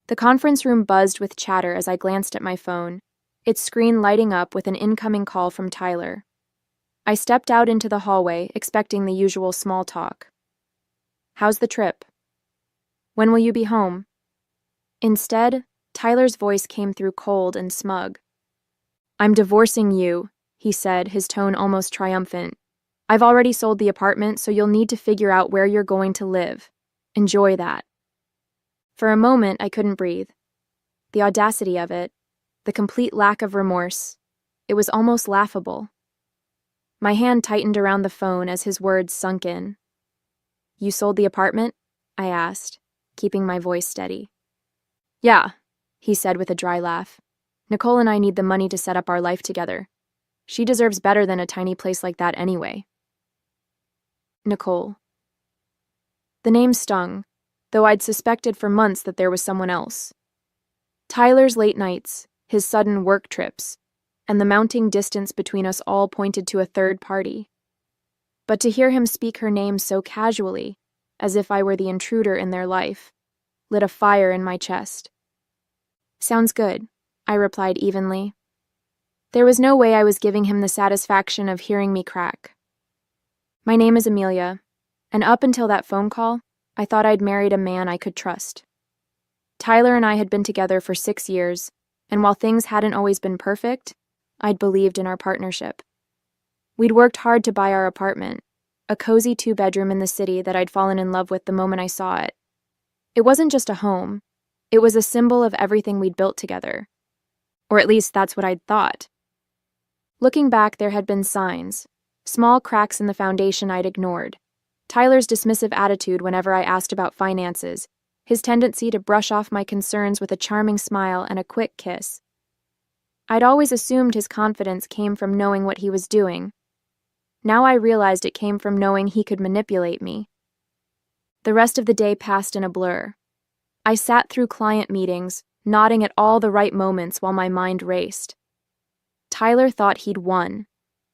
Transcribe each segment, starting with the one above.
The conference room buzzed with chatter as I glanced at my phone, its screen lighting up with an incoming call from Tyler. I stepped out into the hallway, expecting the usual small talk. "How's the trip? When will you be home?" Instead, Tyler's voice came through cold and smug. "I'm divorcing you," he said, his tone almost triumphant. "I've already sold the apartment, so you'll need to figure out where you're going to live. Enjoy that." For a moment, I couldn't breathe. The audacity of it, the complete lack of remorse, it was almost laughable. My hand tightened around the phone as his words sunk in. "You sold the apartment?" I asked, keeping my voice steady. "Yeah," he said with a dry laugh. "Nicole and I need the money to set up our life together. She deserves better than a tiny place like that anyway." Nicole. The name stung, though I'd suspected for months that there was someone else. Tyler's late nights, his sudden work trips, and the mounting distance between us all pointed to a third party. But to hear him speak her name so casually, as if I were the intruder in their life, lit a fire in my chest. "Sounds good," I replied evenly. There was no way I was giving him the satisfaction of hearing me crack. "My name is Amelia, and up until that phone call, I thought I'd married a man I could trust. Tyler and I had been together for 6 years, and while things hadn't always been perfect, I'd believed in our partnership. We'd worked hard to buy our apartment, a cozy 2-bedroom in the city that I'd fallen in love with the moment I saw it. It wasn't just a home, it was a symbol of everything we'd built together. Or at least that's what I'd thought. Looking back, there had been signs, small cracks in the foundation I'd ignored. Tyler's dismissive attitude whenever I asked about finances, his tendency to brush off my concerns with a charming smile and a quick kiss. I'd always assumed his confidence came from knowing what he was doing. Now I realized it came from knowing he could manipulate me. The rest of the day passed in a blur. I sat through client meetings, nodding at all the right moments while my mind raced. Tyler thought he'd won.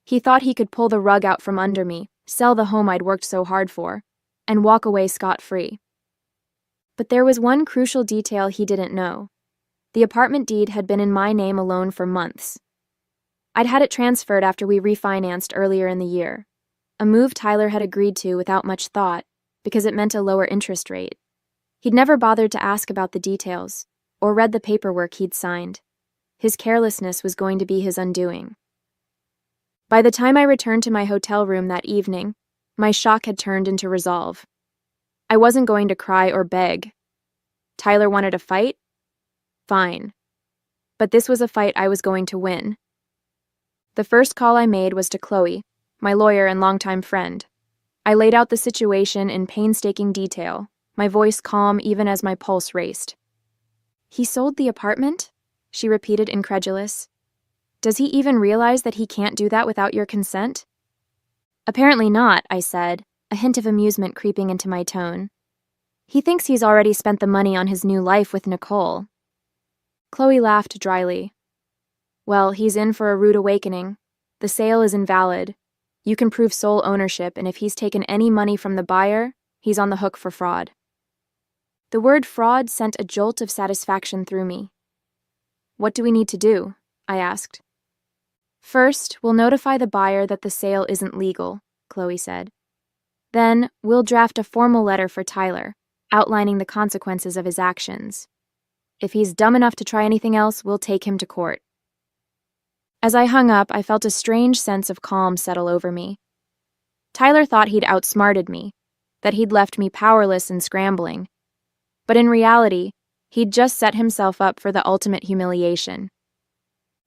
He thought he could pull the rug out from under me, sell the home I'd worked so hard for, and walk away scot-free. But there was one crucial detail he didn't know. The apartment deed had been in my name alone for months. I'd had it transferred after we refinanced earlier in the year, a move Tyler had agreed to without much thought, because it meant a lower interest rate. He'd never bothered to ask about the details, or read the paperwork he'd signed. His carelessness was going to be his undoing. By the time I returned to my hotel room that evening, my shock had turned into resolve. I wasn't going to cry or beg. Tyler wanted a fight? Fine. But this was a fight I was going to win. The first call I made was to Chloe, my lawyer and longtime friend. I laid out the situation in painstaking detail, my voice calm even as my pulse raced. "He sold the apartment?" she repeated, incredulous. "Does he even realize that he can't do that without your consent?" "Apparently not," I said, a hint of amusement creeping into my tone. "He thinks he's already spent the money on his new life with Nicole." Chloe laughed dryly. "Well, he's in for a rude awakening. The sale is invalid. You can prove sole ownership, and if he's taken any money from the buyer, he's on the hook for fraud." The word fraud sent a jolt of satisfaction through me. "What do we need to do?" I asked. "First, we'll notify the buyer that the sale isn't legal," Chloe said. "Then, we'll draft a formal letter for Tyler, outlining the consequences of his actions. If he's dumb enough to try anything else, we'll take him to court." As I hung up, I felt a strange sense of calm settle over me. Tyler thought he'd outsmarted me, that he'd left me powerless and scrambling. But in reality, he'd just set himself up for the ultimate humiliation.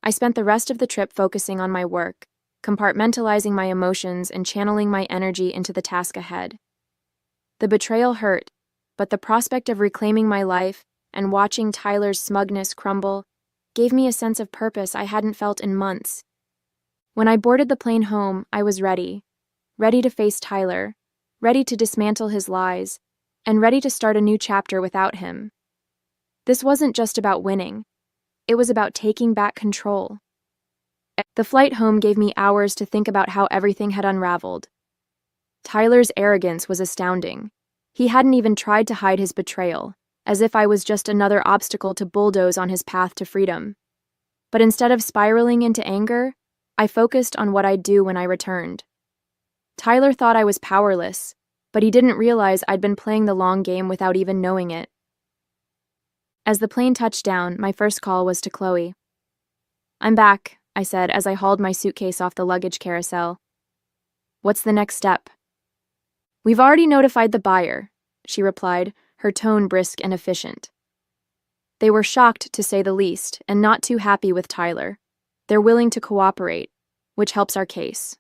I spent the rest of the trip focusing on my work, compartmentalizing my emotions and channeling my energy into the task ahead. The betrayal hurt, but the prospect of reclaiming my life and watching Tyler's smugness crumble gave me a sense of purpose I hadn't felt in months. When I boarded the plane home, I was ready to face Tyler, ready to dismantle his lies, and ready to start a new chapter without him. This wasn't just about winning. It was about taking back control. The flight home gave me hours to think about how everything had unraveled. Tyler's arrogance was astounding. He hadn't even tried to hide his betrayal. as if I was just another obstacle to bulldoze on his path to freedom. But instead of spiraling into anger, I focused on what I'd do when I returned. Tyler thought I was powerless, but he didn't realize I'd been playing the long game without even knowing it. As the plane touched down, my first call was to Chloe. "I'm back," I said as I hauled my suitcase off the luggage carousel. "What's the next step?" "We've already notified the buyer," she replied, her tone brisk and efficient. They were shocked, to say the least, and not too happy with Tyler. They're willing to cooperate, which helps our case.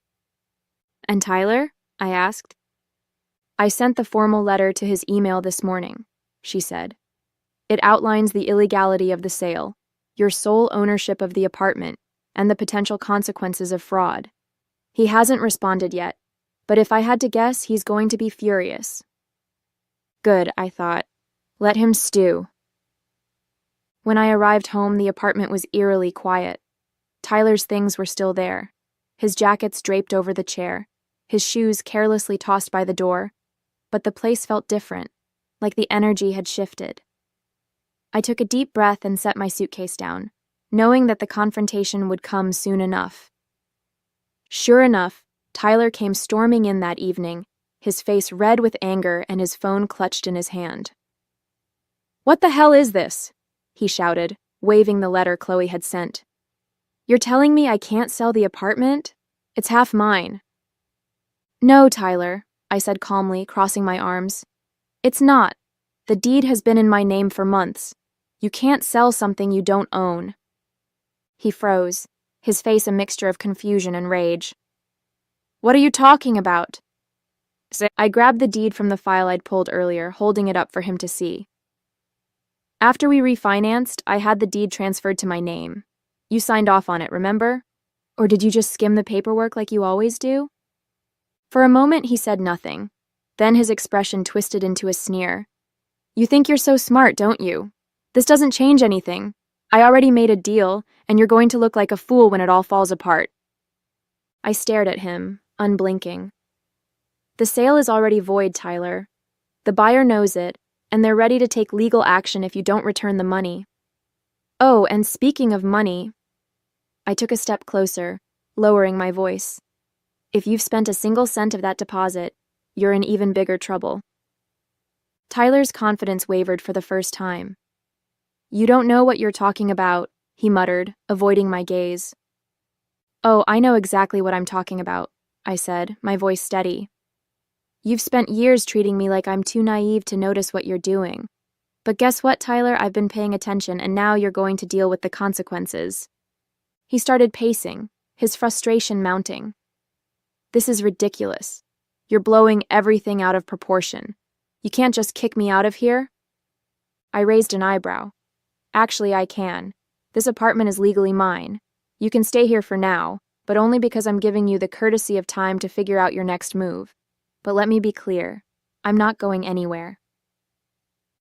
"And Tyler?" I asked. "I sent the formal letter to his email this morning," she said. "It outlines the illegality of the sale, your sole ownership of the apartment, and the potential consequences of fraud. He hasn't responded yet, but if I had to guess, he's going to be furious." Good, I thought. Let him stew. When I arrived home, the apartment was eerily quiet. Tyler's things were still there, his jackets draped over the chair, his shoes carelessly tossed by the door, but the place felt different, like the energy had shifted. I took a deep breath and set my suitcase down, knowing that the confrontation would come soon enough. Sure enough, Tyler came storming in that evening, his face red with anger and his phone clutched in his hand. "What the hell is this?" he shouted, waving the letter Chloe had sent. "You're telling me I can't sell the apartment? It's half mine." "No, Tyler," I said calmly, crossing my arms. "It's not. The deed has been in my name for months. You can't sell something you don't own." He froze, his face a mixture of confusion and rage. "What are you talking about?" I grabbed the deed from the file I'd pulled earlier, holding it up for him to see. "After we refinanced, I had the deed transferred to my name. You signed off on it, remember? Or did you just skim the paperwork like you always do?" For a moment, he said nothing. Then his expression twisted into a sneer. "You think you're so smart, don't you? This doesn't change anything. I already made a deal, and you're going to look like a fool when it all falls apart." I stared at him, unblinking. "The sale is already void, Tyler. The buyer knows it, and they're ready to take legal action if you don't return the money. Oh, and speaking of money..." I took a step closer, lowering my voice. "If you've spent a single cent of that deposit, you're in even bigger trouble." Tyler's confidence wavered for the first time. "You don't know what you're talking about," he muttered, avoiding my gaze. "Oh, I know exactly what I'm talking about," I said, my voice steady. "You've spent years treating me like I'm too naive to notice what you're doing. But guess what, Tyler? I've been paying attention, and now you're going to deal with the consequences." He started pacing, his frustration mounting. "This is ridiculous. You're blowing everything out of proportion. You can't just kick me out of here?" I raised an eyebrow. "Actually, I can. This apartment is legally mine. You can stay here for now, but only because I'm giving you the courtesy of time to figure out your next move. But let me be clear, I'm not going anywhere."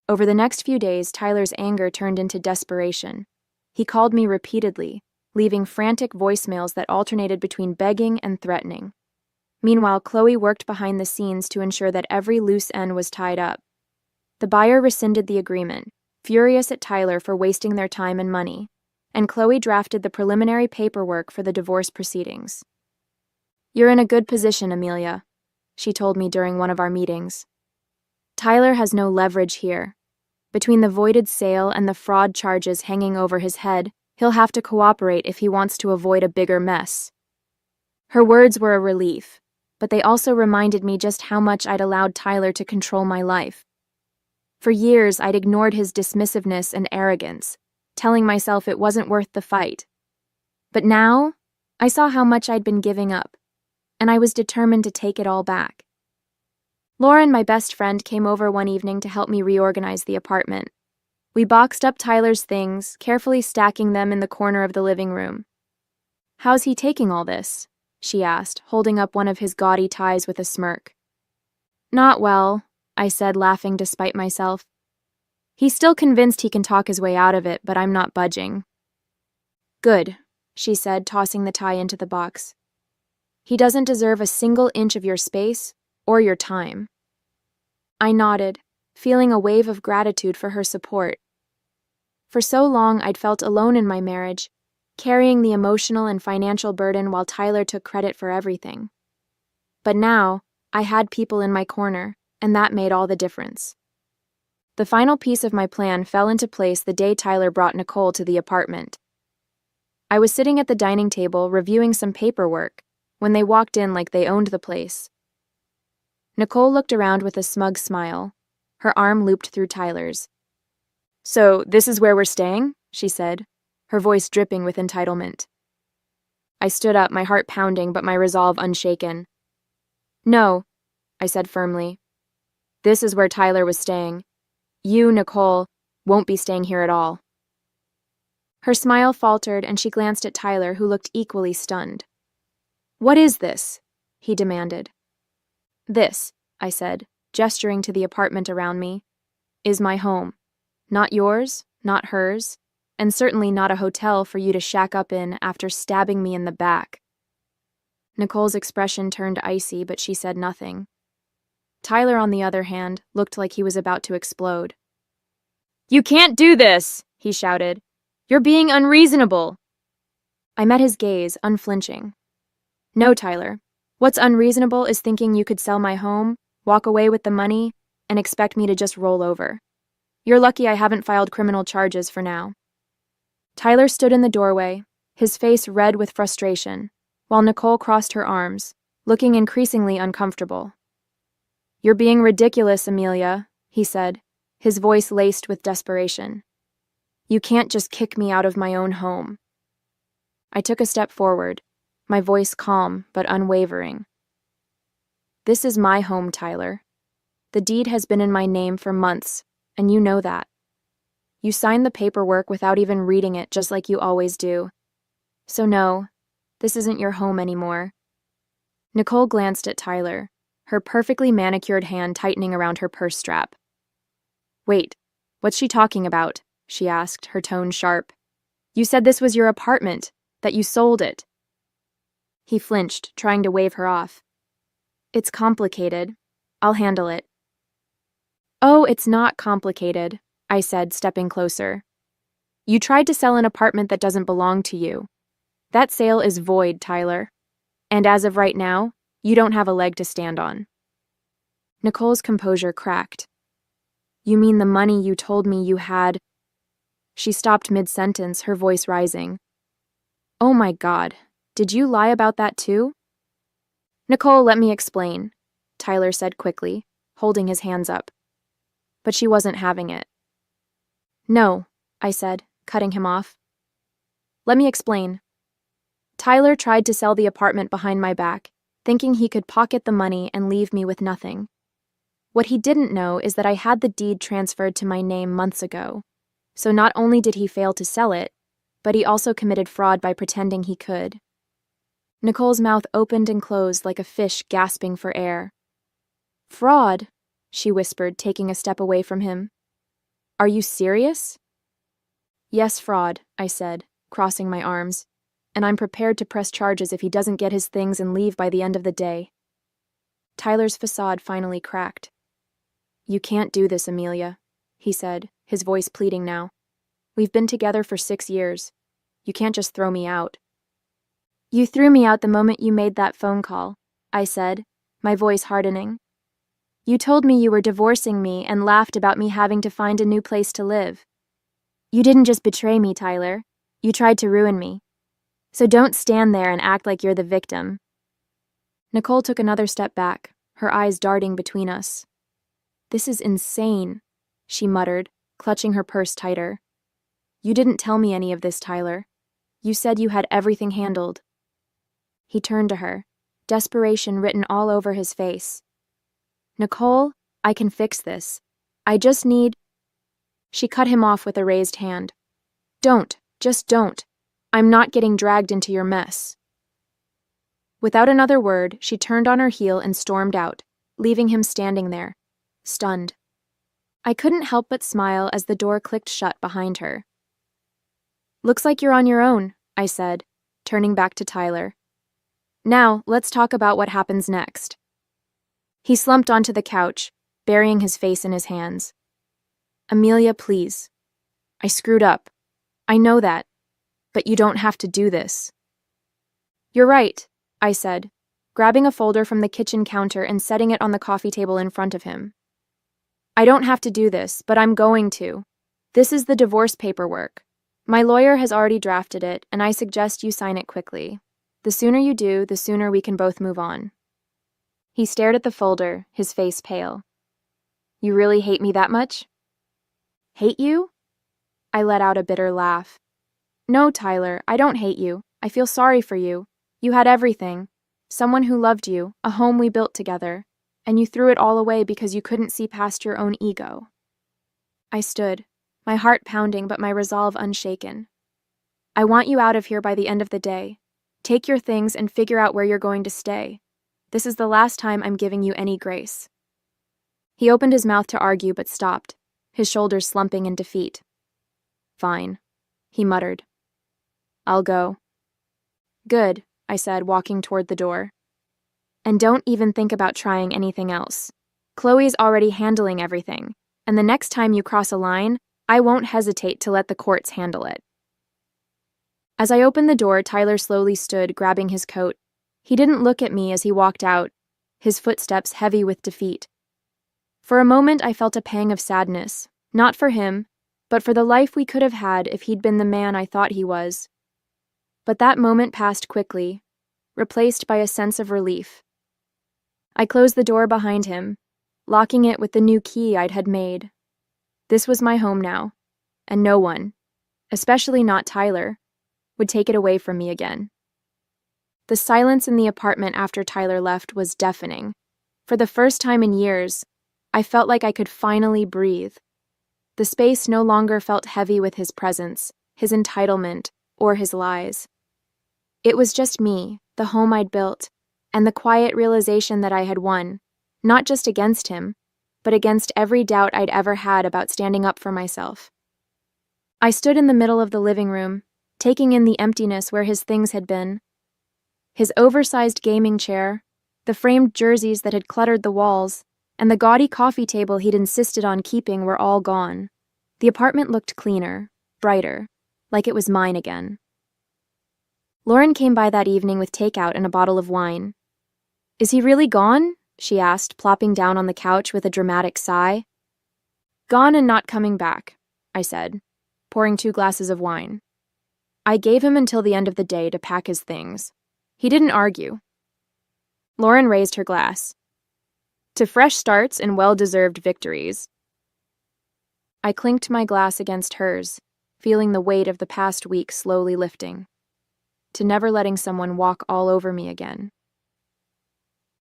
Over the next few days, Tyler's anger turned into desperation. He called me repeatedly, leaving frantic voicemails that alternated between begging and threatening. Meanwhile, Chloe worked behind the scenes to ensure that every loose end was tied up. The buyer rescinded the agreement, furious at Tyler for wasting their time and money, and Chloe drafted the preliminary paperwork for the divorce proceedings. "You're in a good position, Amelia," she told me during one of our meetings. "Tyler has no leverage here. Between the voided sale and the fraud charges hanging over his head, he'll have to cooperate if he wants to avoid a bigger mess." Her words were a relief, but they also reminded me just how much I'd allowed Tyler to control my life. For years, I'd ignored his dismissiveness and arrogance, telling myself it wasn't worth the fight. But now, I saw how much I'd been giving up, and I was determined to take it all back. Lauren, my best friend, came over one evening to help me reorganize the apartment. We boxed up Tyler's things, carefully stacking them in the corner of the living room. "How's he taking all this?" she asked, holding up one of his gaudy ties with a smirk. "Not well," I said, laughing despite myself. "He's still convinced he can talk his way out of it, but I'm not budging." "Good," she said, tossing the tie into the box. "He doesn't deserve a single inch of your space or your time." I nodded, feeling a wave of gratitude for her support. For so long, I'd felt alone in my marriage, carrying the emotional and financial burden while Tyler took credit for everything. But now, I had people in my corner, and that made all the difference. The final piece of my plan fell into place the day Tyler brought Nicole to the apartment. I was sitting at the dining table reviewing some paperwork when they walked in like they owned the place. Nicole looked around with a smug smile, her arm looped through Tyler's. "So, this is where we're staying?" she said, her voice dripping with entitlement. I stood up, my heart pounding but my resolve unshaken. "No," I said firmly. "This is where Tyler was staying. You, Nicole, won't be staying here at all." Her smile faltered and she glanced at Tyler, who looked equally stunned. "What is this?" he demanded. "This," I said, gesturing to the apartment around me, "is my home. Not yours, not hers, and certainly not a hotel for you to shack up in after stabbing me in the back." Nicole's expression turned icy, but she said nothing. Tyler, on the other hand, looked like he was about to explode. "You can't do this!" he shouted. "You're being unreasonable!" I met his gaze, unflinching. "No, Tyler. What's unreasonable is thinking you could sell my home, walk away with the money, and expect me to just roll over. You're lucky I haven't filed criminal charges for now." Tyler stood in the doorway, his face red with frustration, while Nicole crossed her arms, looking increasingly uncomfortable. "You're being ridiculous, Amelia," he said, his voice laced with desperation. "You can't just kick me out of my own home." I took a step forward, my voice calm but unwavering. "This is my home, Tyler. The deed has been in my name for months, and you know that. You signed the paperwork without even reading it, just like you always do. So no, this isn't your home anymore." Nicole glanced at Tyler, her perfectly manicured hand tightening around her purse strap. "Wait, what's she talking about?" she asked, her tone sharp. "You said this was your apartment, that you sold it." He flinched, trying to wave her off. "It's complicated. I'll handle it." "Oh, it's not complicated," I said, stepping closer. "You tried to sell an apartment that doesn't belong to you. That sale is void, Tyler. And as of right now, you don't have a leg to stand on." Nicole's composure cracked. "You mean the money you told me you had—" She stopped mid-sentence, her voice rising. "Oh my God, did you lie about that too?" "Nicole, let me explain," Tyler said quickly, holding his hands up. But she wasn't having it. "No," I said, cutting him off. "Let me explain. Tyler tried to sell the apartment behind my back, thinking he could pocket the money and leave me with nothing. What he didn't know is that I had the deed transferred to my name months ago, so not only did he fail to sell it, but he also committed fraud by pretending he could." Nicole's mouth opened and closed like a fish gasping for air. "Fraud?" she whispered, taking a step away from him. "Are you serious?" "Yes, fraud," I said, crossing my arms, "and I'm prepared to press charges if he doesn't get his things and leave by the end of the day." Tyler's facade finally cracked. "You can't do this, Amelia," he said, his voice pleading now. "We've been together for 6 years. You can't just throw me out." "You threw me out the moment you made that phone call," I said, my voice hardening. "You told me you were divorcing me and laughed about me having to find a new place to live. You didn't just betray me, Tyler. You tried to ruin me. So don't stand there and act like you're the victim." Nicole took another step back, her eyes darting between us. "This is insane," she muttered, clutching her purse tighter. "You didn't tell me any of this, Tyler. You said you had everything handled." He turned to her, desperation written all over his face. "Nicole, I can fix this. I just need—" She cut him off with a raised hand. "Don't, just don't. I'm not getting dragged into your mess." Without another word, she turned on her heel and stormed out, leaving him standing there, stunned. I couldn't help but smile as the door clicked shut behind her. "Looks like you're on your own," I said, turning back to Tyler. "Now, let's talk about what happens next." He slumped onto the couch, burying his face in his hands. Amelia, please. I screwed up. I know that. But you don't have to do this. You're right, I said, grabbing a folder from the kitchen counter and setting it on the coffee table in front of him. I don't have to do this, but I'm going to. This is the divorce paperwork. My lawyer has already drafted it, and I suggest you sign it quickly. The sooner you do, the sooner we can both move on. He stared at the folder, his face pale. You really hate me that much? Hate you? I let out a bitter laugh. No, Tyler, I don't hate you. I feel sorry for you. You had everything. Someone who loved you, a home we built together, and you threw it all away because you couldn't see past your own ego. I stood, my heart pounding but my resolve unshaken. I want you out of here by the end of the day. Take your things and figure out where you're going to stay. This is the last time I'm giving you any grace. He opened his mouth to argue but stopped, his shoulders slumping in defeat. Fine, he muttered. I'll go. Good, I said, walking toward the door. And don't even think about trying anything else. Chloe's already handling everything, and the next time you cross a line, I won't hesitate to let the courts handle it. As I opened the door, Tyler slowly stood, grabbing his coat. He didn't look at me as he walked out, his footsteps heavy with defeat. For a moment, I felt a pang of sadness, not for him, but for the life we could have had if he'd been the man I thought he was. But that moment passed quickly, replaced by a sense of relief. I closed the door behind him, locking it with the new key I'd had made. This was my home now, and no one, especially not Tyler, would take it away from me again. The silence in the apartment after Tyler left was deafening. For the first time in years, I felt like I could finally breathe. The space no longer felt heavy with his presence, his entitlement, or his lies. It was just me, the home I'd built, and the quiet realization that I had won, not just against him, but against every doubt I'd ever had about standing up for myself. I stood in the middle of the living room, taking in the emptiness where his things had been. His oversized gaming chair, the framed jerseys that had cluttered the walls, and the gaudy coffee table he'd insisted on keeping were all gone. The apartment looked cleaner, brighter, like it was mine again. Lauren came by that evening with takeout and a bottle of wine. Is he really gone? She asked, plopping down on the couch with a dramatic sigh. Gone and not coming back, I said, pouring 2 glasses of wine. I gave him until the end of the day to pack his things. He didn't argue. Lauren raised her glass. To fresh starts and well-deserved victories. I clinked my glass against hers, feeling the weight of the past week slowly lifting. To never letting someone walk all over me again.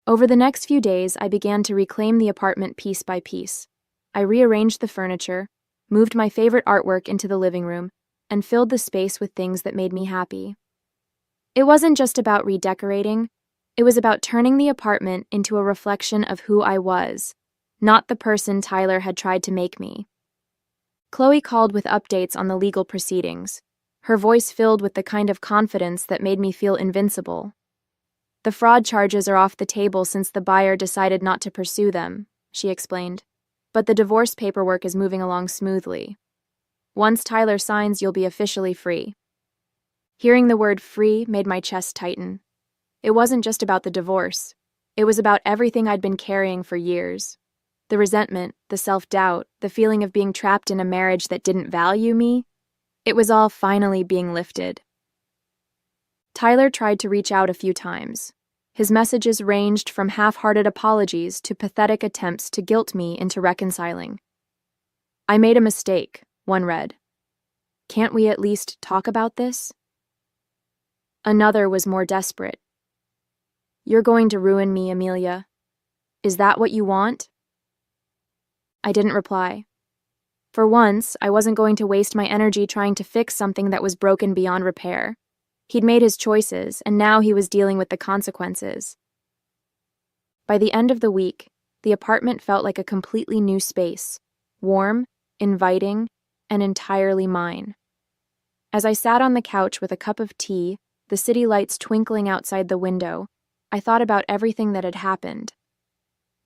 Over the next few days, I began to reclaim the apartment piece by piece. I rearranged the furniture, moved my favorite artwork into the living room, and filled the space with things that made me happy. It wasn't just about redecorating, it was about turning the apartment into a reflection of who I was, not the person Tyler had tried to make me. Chloe called with updates on the legal proceedings, her voice filled with the kind of confidence that made me feel invincible. The fraud charges are off the table since the buyer decided not to pursue them, she explained, but the divorce paperwork is moving along smoothly. Once Tyler signs, you'll be officially free. Hearing the word free made my chest tighten. It wasn't just about the divorce. It was about everything I'd been carrying for years. The resentment, the self-doubt, the feeling of being trapped in a marriage that didn't value me. It was all finally being lifted. Tyler tried to reach out a few times. His messages ranged from half-hearted apologies to pathetic attempts to guilt me into reconciling. I made a mistake, one read. Can't we at least talk about this? Another was more desperate. You're going to ruin me, Amelia. Is that what you want? I didn't reply. For once, I wasn't going to waste my energy trying to fix something that was broken beyond repair. He'd made his choices, and now he was dealing with the consequences. By the end of the week, the apartment felt like a completely new space, warm, inviting, and entirely mine. As I sat on the couch with a cup of tea, the city lights twinkling outside the window, I thought about everything that had happened.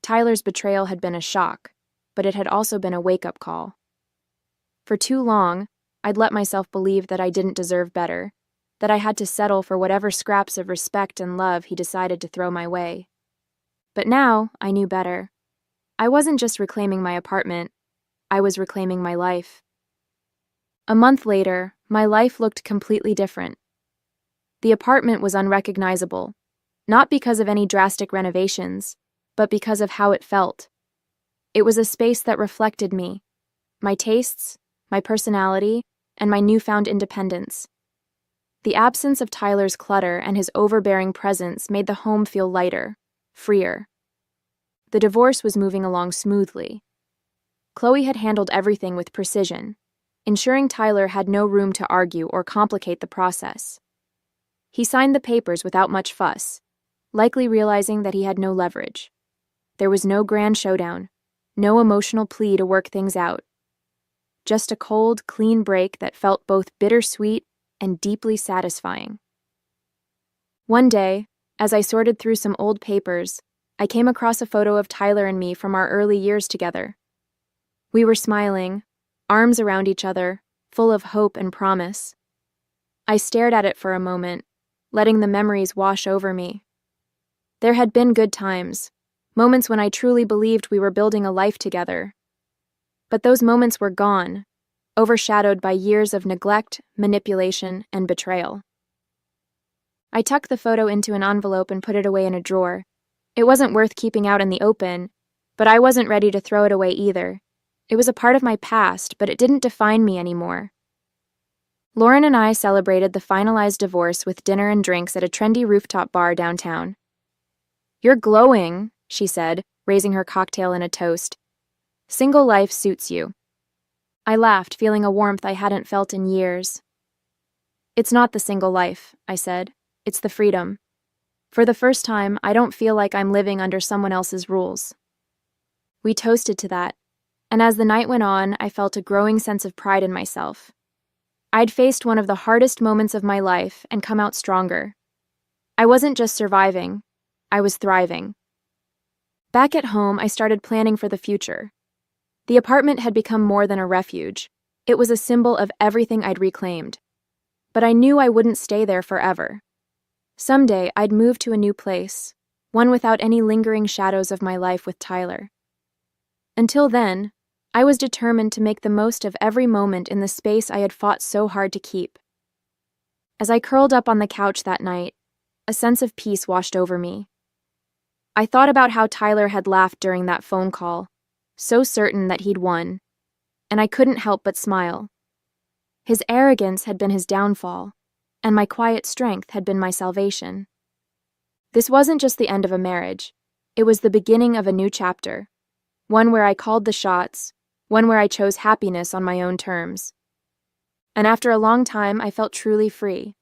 Tyler's betrayal had been a shock, but it had also been a wake-up call. For too long, I'd let myself believe that I didn't deserve better, that I had to settle for whatever scraps of respect and love he decided to throw my way. But now, I knew better. I wasn't just reclaiming my apartment, I was reclaiming my life. A month later, my life looked completely different. The apartment was unrecognizable, not because of any drastic renovations, but because of how it felt. It was a space that reflected me, my tastes, my personality, and my newfound independence. The absence of Tyler's clutter and his overbearing presence made the home feel lighter, freer. The divorce was moving along smoothly. Chloe had handled everything with precision, ensuring Tyler had no room to argue or complicate the process. He signed the papers without much fuss, likely realizing that he had no leverage. There was no grand showdown, no emotional plea to work things out. Just a cold, clean break that felt both bittersweet and deeply satisfying. One day, as I sorted through some old papers, I came across a photo of Tyler and me from our early years together. We were smiling, arms around each other, full of hope and promise. I stared at it for a moment, letting the memories wash over me. There had been good times, moments when I truly believed we were building a life together. But those moments were gone, overshadowed by years of neglect, manipulation, and betrayal. I tucked the photo into an envelope and put it away in a drawer. It wasn't worth keeping out in the open, but I wasn't ready to throw it away either. It was a part of my past, but it didn't define me anymore. Lauren and I celebrated the finalized divorce with dinner and drinks at a trendy rooftop bar downtown. "You're glowing," she said, raising her cocktail in a toast. "Single life suits you." I laughed, feeling a warmth I hadn't felt in years. "It's not the single life," I said. "It's the freedom. For the first time, I don't feel like I'm living under someone else's rules." We toasted to that, and as the night went on, I felt a growing sense of pride in myself. I'd faced one of the hardest moments of my life and come out stronger. I wasn't just surviving, I was thriving. Back at home, I started planning for the future. The apartment had become more than a refuge. It was a symbol of everything I'd reclaimed. But I knew I wouldn't stay there forever. Someday, I'd move to a new place, one without any lingering shadows of my life with Tyler. Until then, I was determined to make the most of every moment in the space I had fought so hard to keep. As I curled up on the couch that night, a sense of peace washed over me. I thought about how Tyler had laughed during that phone call, so certain that he'd won, and I couldn't help but smile. His arrogance had been his downfall, and my quiet strength had been my salvation. This wasn't just the end of a marriage, it was the beginning of a new chapter, one where I called the shots, one where I chose happiness on my own terms. And after a long time, I felt truly free.